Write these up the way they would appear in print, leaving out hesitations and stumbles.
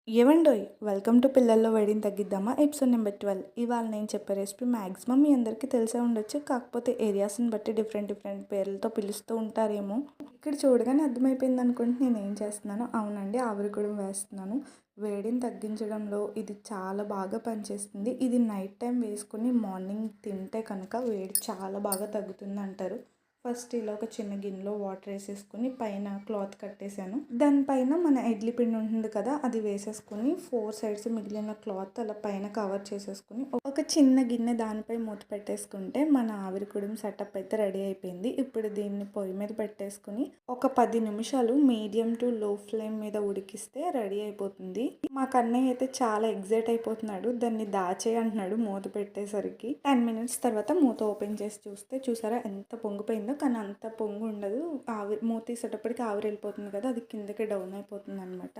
ఏవండోయ్ welcome to పిల్లల్లో వేడిని తగ్గిద్దామా episode number 12. ఇవాళ నేను చెప్పే రెసిపీ మ్యాక్సిమం మీ అందరికీ తెలిసే ఉండొచ్చు. కాకపోతే ఏరియాస్ని బట్టి డిఫరెంట్ డిఫరెంట్ పేర్లతో పిలుస్తూ ఉంటారేమో. ఇక్కడ చూడగానే అర్థమైపోయింది అనుకుంటే నేను ఏం చేస్తున్నాను. అవునండి, ఆవిరికుడుం వేస్తున్నాను. వేడిని తగ్గించడంలో ఇది చాలా బాగా పనిచేస్తుంది. ఇది నైట్ టైం వేసుకుని మార్నింగ్ తింటే కనుక వేడి చాలా బాగా తగ్గుతుంది అంటారు. ఫస్ట్ ఇలా ఒక చిన్న గిన్నెలో వాటర్ వేసేసుకుని పైన క్లాత్ కట్టేసాను. దానిపైన మన ఇడ్లీ పిండి ఉంటుంది కదా, అది వేసేసుకుని 4 సైడ్స్ మిగిలిన క్లాత్ అలా పైన కవర్ చేసేసుకుని ఒక చిన్న గిన్నె దానిపై మూత పెట్టేసుకుంటే మన ఆవిరికుడుం సెటప్ అయితే రెడీ అయిపోయింది. ఇప్పుడు దీన్ని పొయ్యి మీద పెట్టేసుకుని ఒక 10 నిమిషాలు మీడియం టు లో ఫ్లేమ్ మీద ఉడికిస్తే రెడీ అయిపోతుంది. మా కన్నయ్య అయితే చాలా ఎగ్జైట్ అయిపోతున్నాడు. దాన్ని దాచే అంటున్నాడు మూత పెట్టేసరికి. 10 మినిట్స్ తర్వాత మూత ఓపెన్ చేసి చూస్తే చూసారా ఎంత పొంగిపోయిందో. కానీ అంత పొంగు ఉండదు. ఆవిరి మూత తీసేటప్పటికి ఆవిరి వెళ్ళిపోతుంది కదా, అది కిందకి డౌన్ అయిపోతుంది అనమాట.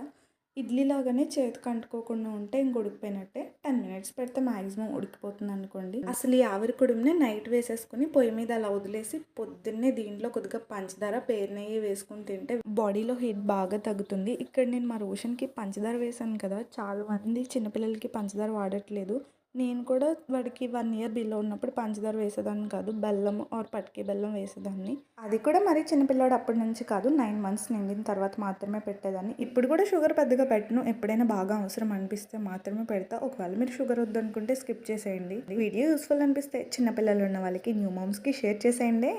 ఇడ్లీ లాగానే చేతికి అంటుకోకుండా ఉంటే ఇంక ఉడికిపోయినట్టే. 10 మినిట్స్ పెడితే మ్యాక్సిమం ఉడికిపోతుంది అనుకోండి. అసలు ఈ ఆవిరి కుడుముని నైట్ వేసేసుకుని పొయ్యి మీద అలా వదిలేసి పొద్దున్నే దీంట్లో కొద్దిగా పంచదార పేరు నెయ్యి వేసుకుని తింటే బాడీలో హీట్ బాగా తగ్గుతుంది. ఇక్కడ నేను మా రోషన్కి పంచదార వేసాను కదా, చాలా మంది చిన్నపిల్లలకి పంచదార వాడట్లేదు. నేను కూడా వాడికి 1 ఇయర్ బిలో ఉన్నప్పుడు పంచదార వేసేదాన్ని కాదు, బెల్లం ఆర్ పటికే బెల్లం వేసేదాన్ని. అది కూడా మరీ చిన్నపిల్లాడు అప్పటి నుంచి కాదు, 9 మంత్స్ నిండిన తర్వాత మాత్రమే పెట్టేదాన్ని. ఇప్పుడు కూడా షుగర్ పెద్దగా పెట్టను, ఎప్పుడైనా బాగా అవసరం అనిపిస్తే మాత్రమే పెడతా. ఒకవేళ మీరు షుగర్ వద్దనుకుంటే స్కిప్ చేసేయండి. వీడియో యూస్ఫుల్ అనిపిస్తే చిన్నపిల్లలు ఉన్న వాళ్ళకి, న్యూ మామ్స్కి షేర్ చేసేయండి.